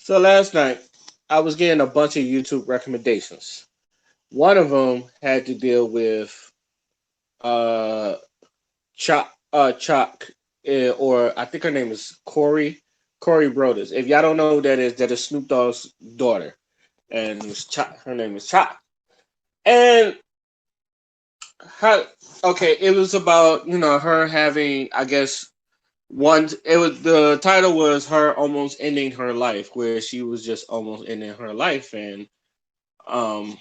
So last night, I was getting a bunch of YouTube recommendations. One of them had to deal with uh Choc, or I think her name is Corey Broders. If y'all don't know who that is Snoop Dogg's daughter, and her name is Choc. And how? Okay, it was about her having, I guess, one. It was the title was her almost ending her life, where she was just almost ending her life, um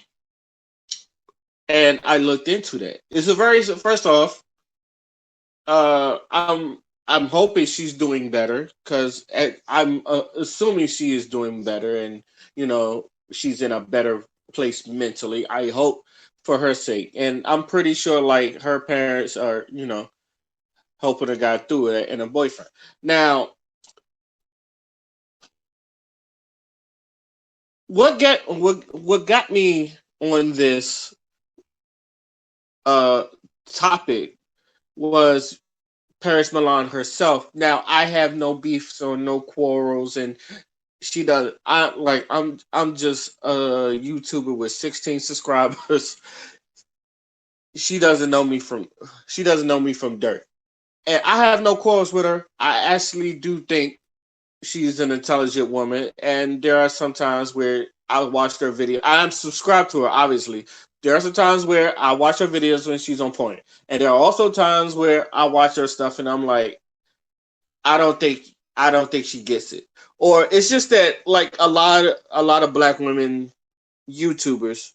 and I looked into that. It's a very first off, uh, I'm I'm hoping she's doing better because I'm assuming she is doing better, and she's in a better place mentally. I hope for her sake, and I'm pretty sure like her parents are helping her guy through it and a boyfriend. Now, what got me on this uh topic was Paris Milan herself. Now I have no beefs or no quarrels, and she does. I'm just a YouTuber with 16 subscribers. She doesn't know me from she doesn't know me from dirt, and I have no quarrels with her. I actually do think she's an intelligent woman, and there are some times where I watch her video. I'm subscribed to her, obviously. There are some times where I watch her videos when she's on point, and there are also times where I watch her stuff and I'm like, I don't think she gets it. Or it's just that like a lot of black women YouTubers,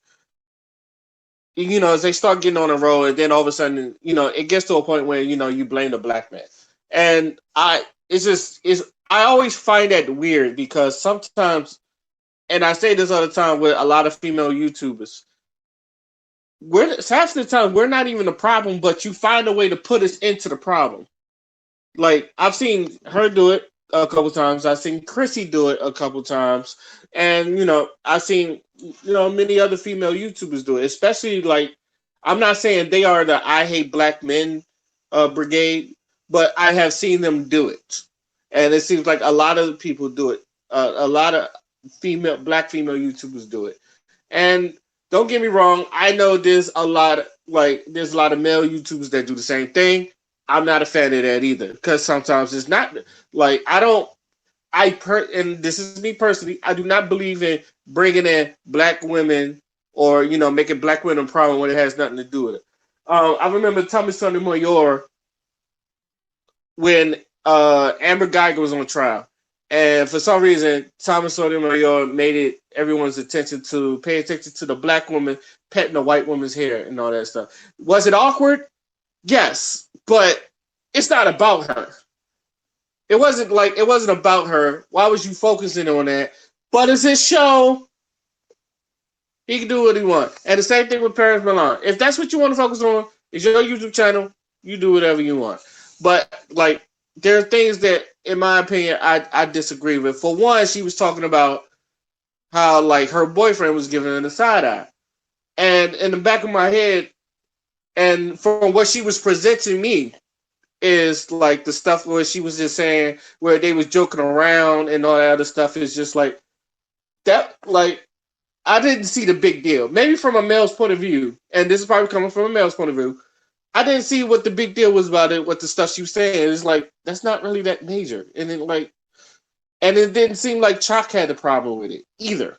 as they start getting on the road, and then all of a sudden, it gets to a point where you blame the black man, and I always find that weird because sometimes, and I say this all the time with a lot of female YouTubers, we're half the time we're not even the problem, but you find a way to put us into the problem. Like I've seen her do it a couple times. I've seen Chrissy do it a couple times, and I've seen many other female YouTubers do it. Especially like I'm not saying they are the I hate black men brigade, but I have seen them do it, and it seems like a lot of people do it. A lot of black female YouTubers do it, and don't get me wrong. I know there's a lot of male YouTubers that do the same thing. I'm not a fan of that either because sometimes it's not like I don't. And this is me personally. I do not believe in bringing in black women or making black women a problem when it has nothing to do with it. I remember Thomas Sotomayor when Amber Geiger was on trial, and for some reason Thomas Sotomayor made it everyone's attention to pay attention to the black woman petting the white woman's hair and all that stuff. Was it awkward? Yes, but it's not about her. It wasn't about her. Why was you focusing on that? But it's his show. He can do what he wants. And the same thing with Paris Milan. If that's what you want to focus on, it's your YouTube channel. You do whatever you want. But like there are things that, in my opinion, I disagree with. For one, she was talking about how like her boyfriend was giving her the side eye, and in the back of my head, and from what she was presenting me, is like the stuff where she was just saying where they was joking around and all that other stuff is just like that. Like I didn't see the big deal. Maybe from a male's point of view, and this is probably coming from a male's point of view. I didn't see what the big deal was about it. What the stuff she was saying is like that's not really that major, and it didn't seem like Choc had a problem with it either.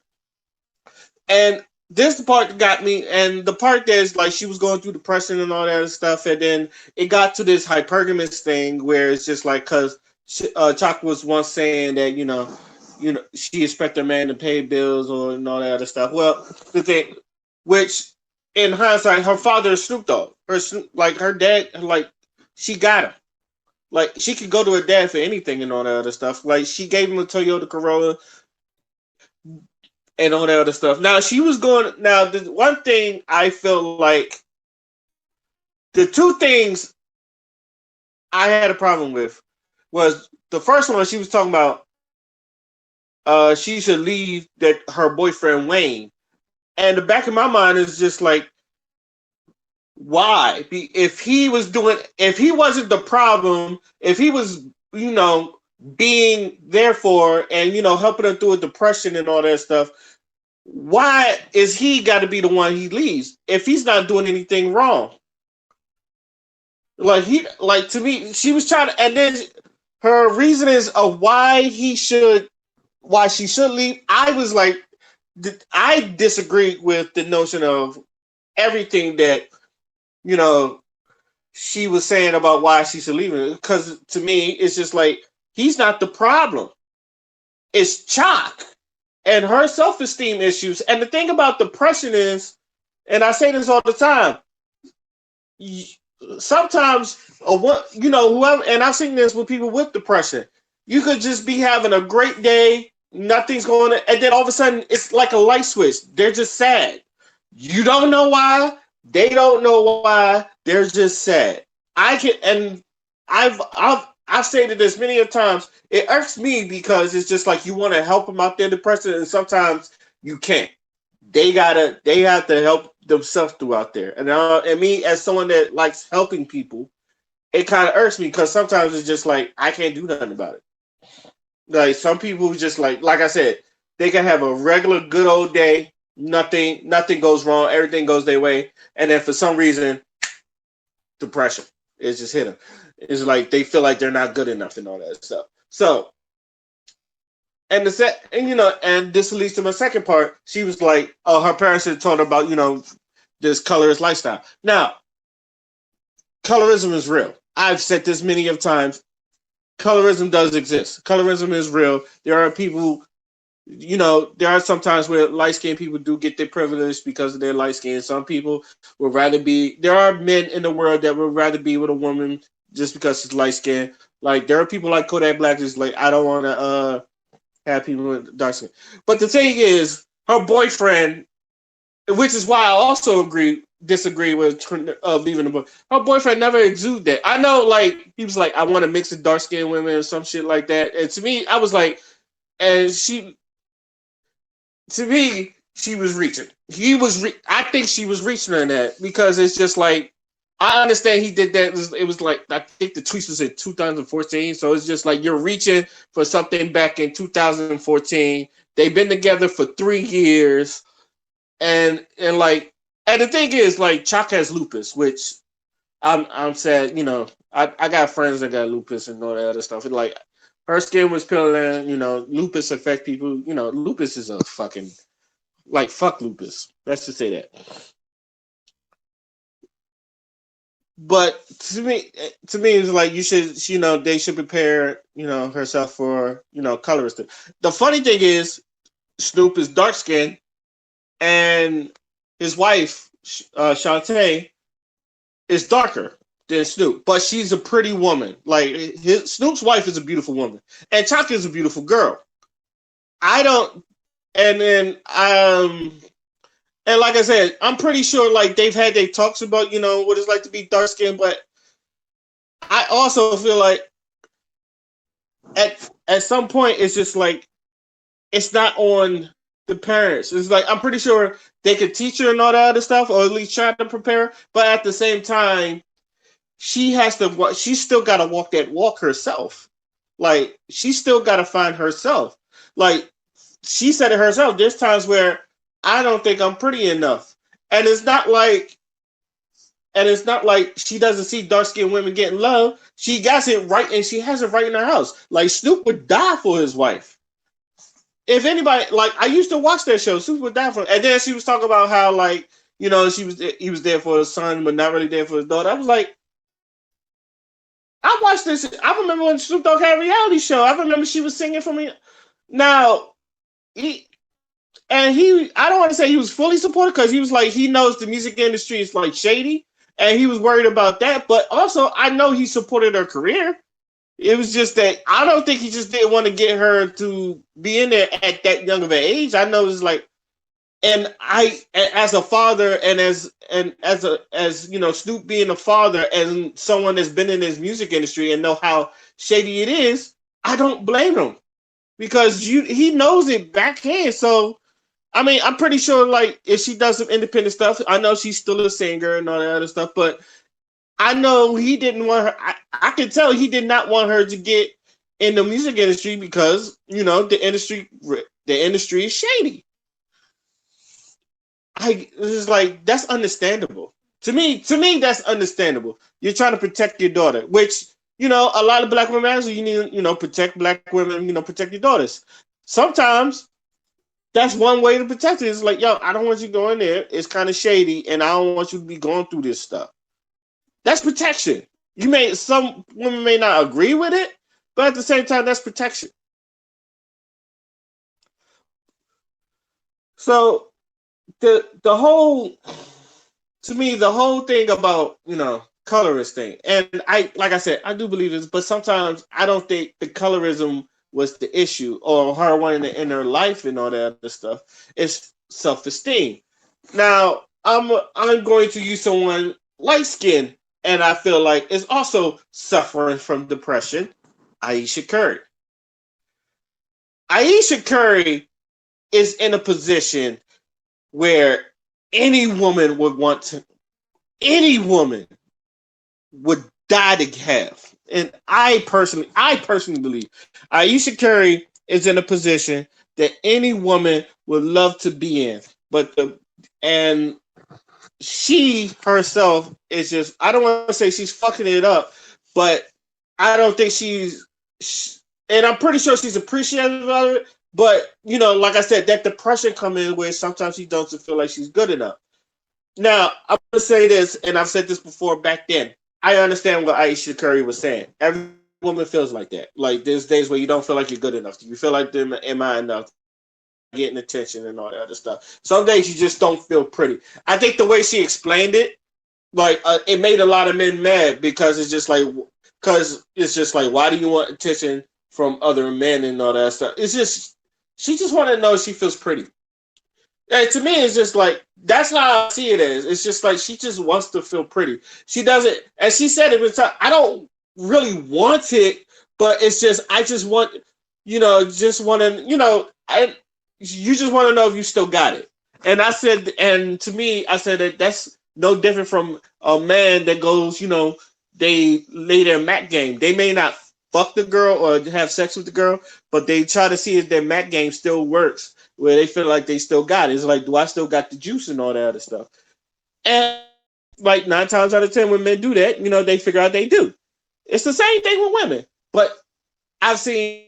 And this part that got me, and the part that's like she was going through depression and all that stuff, and then it got to this hypergamous thing where it's just like because Choc was once saying that she expected a man to pay bills or and all that other stuff. Well, the thing, which in hindsight, her father is Snoop Dogg. Her dad, like she got him. Like she could go to her dad for anything and all that other stuff. Like she gave him a Toyota Corolla and all that other stuff. Now she was going. Now the one thing I feel like the two things I had a problem with was the first one. She was talking about she should leave that her boyfriend Wayne, and the back of my mind is just like why? If he wasn't the problem, if he was being there for her and helping her through a depression and all that stuff. Why is he got to be the one he leaves if he's not doing anything wrong? Like to me, she was trying to, and then her reason is of why she should leave. I was like, I disagree with the notion of everything that you know she was saying about why she should leave it. Because to me, it's just like he's not the problem. It's Choc and her self-esteem issues. And the thing about depression is, and I say this all the time, sometimes whoever, and I've seen this with people with depression, you could just be having a great day, nothing's going on, and then all of a sudden it's like a light switch. They're just sad. You don't know why, they don't know why, they're just sad. I can, and I've stated this many a times. It irks me because it's just like you want to help them out their depression, and sometimes you can't. They have to help themselves throughout there. And me as someone that likes helping people, it kind of irks me because sometimes it's just like I can't do nothing about it. Like some people just like I said, they can have a regular good old day, nothing goes wrong, everything goes their way, and then for some reason, depression is just hit them. It's like they feel like they're not good enough and all that stuff. So, and this leads to my second part. She was like, oh, her parents had told her about this colorist lifestyle. Now, colorism is real. I've said this many of times. Colorism does exist. Colorism is real. There are people, there are some times where light skinned people do get their privilege because of their light skin. Some people would rather be. There are men in the world that would rather be with a woman just because she's light skinned. Like there are people like Kodak Black is like, I don't want to have people with dark skin. But the thing is, her boyfriend, which is why I also disagree with leaving the book. Her boyfriend never exuded that. I know, like he was like, I want to mix with dark skinned women or some shit like that. And to me, I was like, and to me, she was reaching. I think she was reaching on that because it's just like I understand he did that. It was like I think the tweet was in 2014, so it's just like you're reaching for something back in 2014. They've been together for 3 years, and the thing is, like Choc has lupus, which I'm sad. I got friends that got lupus and all that other stuff. And like her skin was peeling. Lupus affect people. Lupus is a fucking like fuck lupus. Let's just say that. But to me, it's like they should prepare, herself for, colorist. The funny thing is, Snoop is dark skinned, and his wife, Shantae, is darker than Snoop, but she's a pretty woman. Like Snoop's wife is a beautiful woman, and Choc is a beautiful girl. I don't, and then and like I said, I'm pretty sure like they've had their talks about what it's like to be dark skinned, but I also feel like at some point it's just like it's not on the parents. It's like I'm pretty sure they could teach her and all that other stuff, or at least try to prepare. But at the same time, she's still got to walk that walk herself. Like she still got to find herself. Like she said it herself. There's times where I don't think I'm pretty enough, and it's not like she doesn't see dark skinned women getting love. She got it right, and she has it right in her house. Like Snoop would die for his wife. If anybody, like I used to watch that show, Snoop would die for, and then she was talking about how like he was there for his son, but not really there for his daughter. I was like, I watched this. I remember when Snoop Dogg had a reality show. I remember she was singing for me. Now, I don't want to say he was fully supportive because he was like, he knows the music industry is like shady and he was worried about that. But also, I know he supported her career. It was just that I don't think he just didn't want to get her to be in there at that young of an age. I know it's like, and as a father, and as Snoop being a father and someone that's been in his music industry and know how shady it is, I don't blame him because he knows it backhand. So I mean, I'm pretty sure like if she does some independent stuff, I know she's still a singer and all that other stuff, but I know he didn't want her. I could tell he did not want her to get in the music industry because the industry is shady. It's like that's understandable. To me, that's understandable. You're trying to protect your daughter, which a lot of black women actually you need protect black women, protect your daughters. Sometimes that's one way to protect it. It's like, yo, I don't want you going there. It's kind of shady, and I don't want you to be going through this stuff. That's protection. Some women may not agree with it, but at the same time, that's protection. So the whole to me the whole thing about colorist thing, and I like I said, I do believe this, but sometimes I don't think the colorism was the issue or her wanting to end her life and all that other stuff. It's self-esteem. Now I'm going to use someone light skinned, and I feel like is also suffering from depression. Aisha Curry. Aisha Curry is in a position where any woman would want to, any woman would die to have. And I personally believe Aisha Curry is in a position that any woman would love to be in. And she herself is just, I don't want to say she's fucking it up, but I don't think and I'm pretty sure she's appreciative of it. But like I said, that depression come in where sometimes she doesn't feel like she's good enough. Now, I'm gonna say this, and I've said this before back then. I understand what Aisha Curry was saying. Every woman feels like that. Like there's days where you don't feel like you're good enough. You feel like, am I enough? Getting attention and all that other stuff. Some days you just don't feel pretty. I think the way she explained it, like it made a lot of men mad because it's just like, why do you want attention from other men and all that stuff? It's just she just want to know she feels pretty. And to me, it's just like that's how I see it as. It's just like she just wants to feel pretty. She doesn't, and she said it. I don't really want it, but it's just I just want, just want to, you just want to know if you still got it. And I said, and to me, I said that's no different from a man that goes, they lay their mat game. They may not fuck the girl or have sex with the girl, but they try to see if their mat game still works, where they feel like they still got it. It's like, do I still got the juice and all that other stuff? And like 9 times out of 10, when men do that, they figure out they do. It's the same thing with women. But I've seen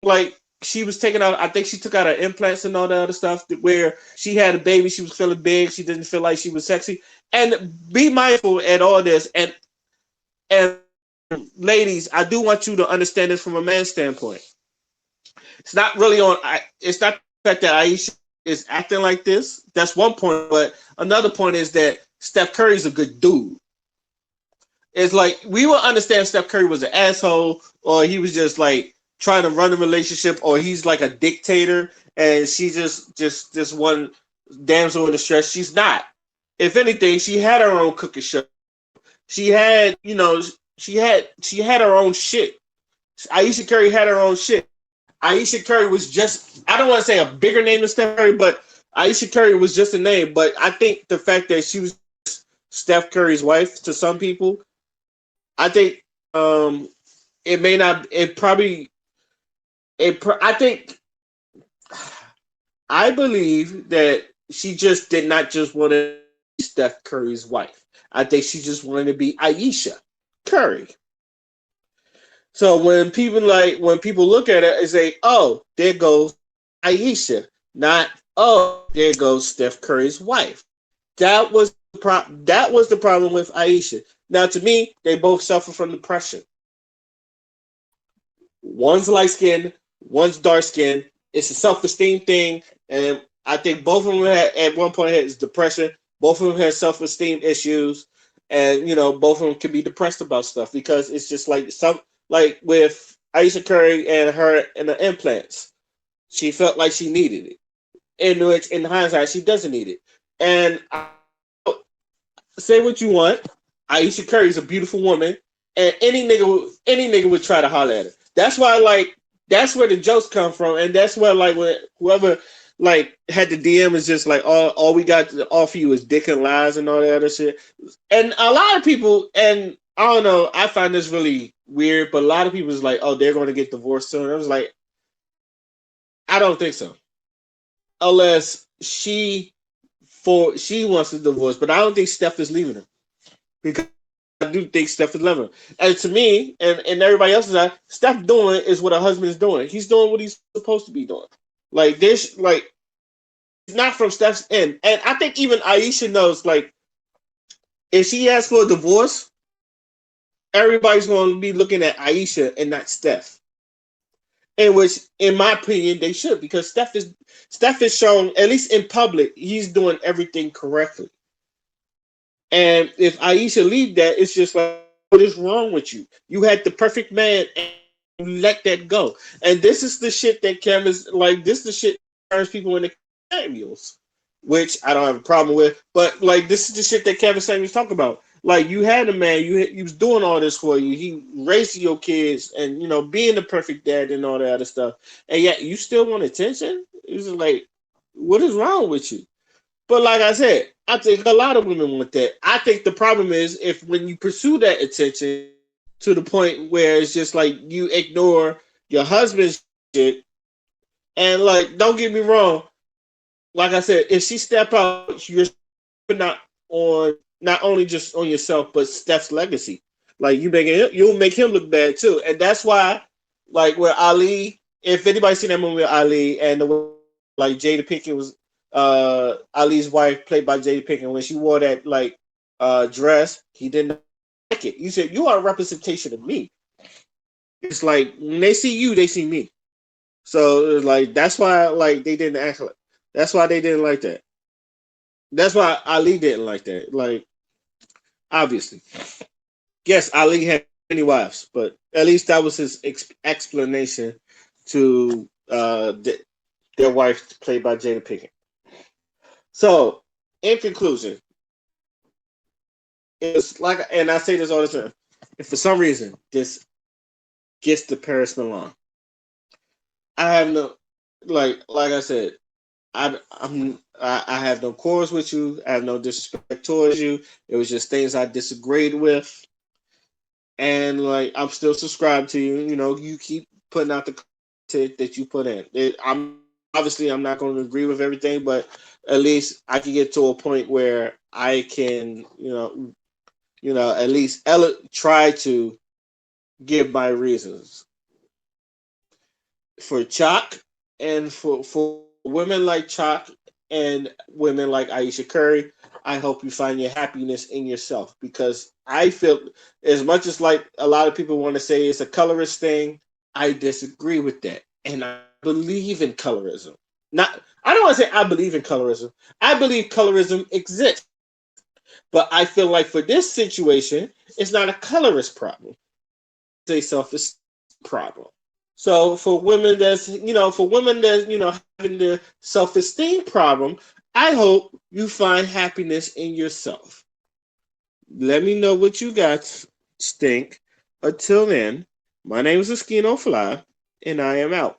like she was taking out, I think she took out her implants and all that other stuff where she had a baby, she was feeling big, she didn't feel like she was sexy. And be mindful at all this. And ladies, I do want you to understand this from a man's standpoint. It's not really it's not the fact that Aisha is acting like this. That's one point. But another point is that Steph Curry's a good dude. It's like we will understand Steph Curry was an asshole or he was just like trying to run a relationship or he's like a dictator and she just one damsel in distress. She's not. If anything, she had her own cooking show. She had, she had her own shit. Aisha Curry had her own shit. Aisha Curry was just, I don't want to say a bigger name than Steph Curry, but Aisha Curry was just a name. But I think the fact that she was Steph Curry's wife to some people, I think it may not, it probably, I think, I believe that she just did not just want to be Steph Curry's wife. I think she just wanted to be Aisha Curry. So when people look at it and say, "Oh, there goes Aisha," not "Oh, there goes Steph Curry's wife." That was the problem with Aisha. Now, to me, they both suffer from depression. One's light skinned, one's dark skinned. It's a self-esteem thing, and I think both of them at one point had depression. Both of them had self-esteem issues, and both of them can be depressed about stuff because it's just like with Aisha Curry and her and the implants, she felt like she needed it. In which, in hindsight, she doesn't need it. And say what you want, Aisha Curry is a beautiful woman, and any nigga would try to holler at her. That's why, that's where the jokes come from, and that's where, when whoever had the DM is just like, all we got to offer you is dick and lies and all that other shit. And a lot of people, and I don't know, I find this really weird, but a lot of people was like, oh, they're going to get divorced soon. I was like, I don't think so, unless she wants a divorce. But I don't think Steph is leaving her because I do think Steph is leaving her. And to me, and everybody else is like, Steph doing is what her husband is doing. He's doing what he's supposed to be doing. Like this, like it's not from Steph's end. And I think even Aisha knows, like, if she asks for a divorce, everybody's going to be looking at Aisha and not Steph. In which, in my opinion, they should, because Steph is shown, at least in public, he's doing everything correctly. And if Aisha leave that, it's just like, what is wrong with you? You had the perfect man and you let that go. And this is the shit that cameras like. This is the shit that turns people into Samuels, which I don't have a problem with. But like, this is the shit that Kevin Samuels talk about. Like, you had a man, he was doing all this for you. He raised your kids, and being the perfect dad and all that other stuff. And yet, you still want attention? It's just like, what is wrong with you? But like I said, I think a lot of women want that. I think the problem is if when you pursue that attention to the point where it's just like you ignore your husband's shit, and like, don't get me wrong, like I said, if she step out, you're not on not only just on yourself but Steph's legacy. Like, you'll make him look bad too, and that's why, like, where Ali, if anybody seen that movie with Ali and the way, like, Jada Pinkett was Ali's wife, played by Jada Pinkett, when she wore that like dress, he didn't like it. He said, "You are a representation of me." It's like when they see you, they see me. So it's like that's why, like, they didn't act like. That's why they didn't like that. That's why Ali didn't like that. Like, obviously, yes, Ali had many wives, but at least that was his explanation to their wife, played by Jada Pinkett. So, in conclusion, it's like, and I say this all the time: if for some reason this gets to Paris Milan, I have no, like I said, I have no quarrels with you. I have no disrespect towards you. It was just things I disagreed with, and like, I'm still subscribed to you. You keep putting out the content that you put in. I'm not going to agree with everything, but at least I can get to a point where I can, at least try to give my reasons for Choc, and for women like Choc and women like Aisha Curry. I hope you find your happiness in yourself, because I feel, as much as like a lot of people want to say it's a colorist thing, I disagree with that, and I believe in colorism. Not, I don't want to say I believe in colorism. I believe colorism exists, but I feel like for this situation, it's not a colorist problem. It's a self-esteem problem. So for women that's having the self-esteem problem, I hope you find happiness in yourself. Let me know what you guys think. Until then, my name is Eskino Fly, and I am out.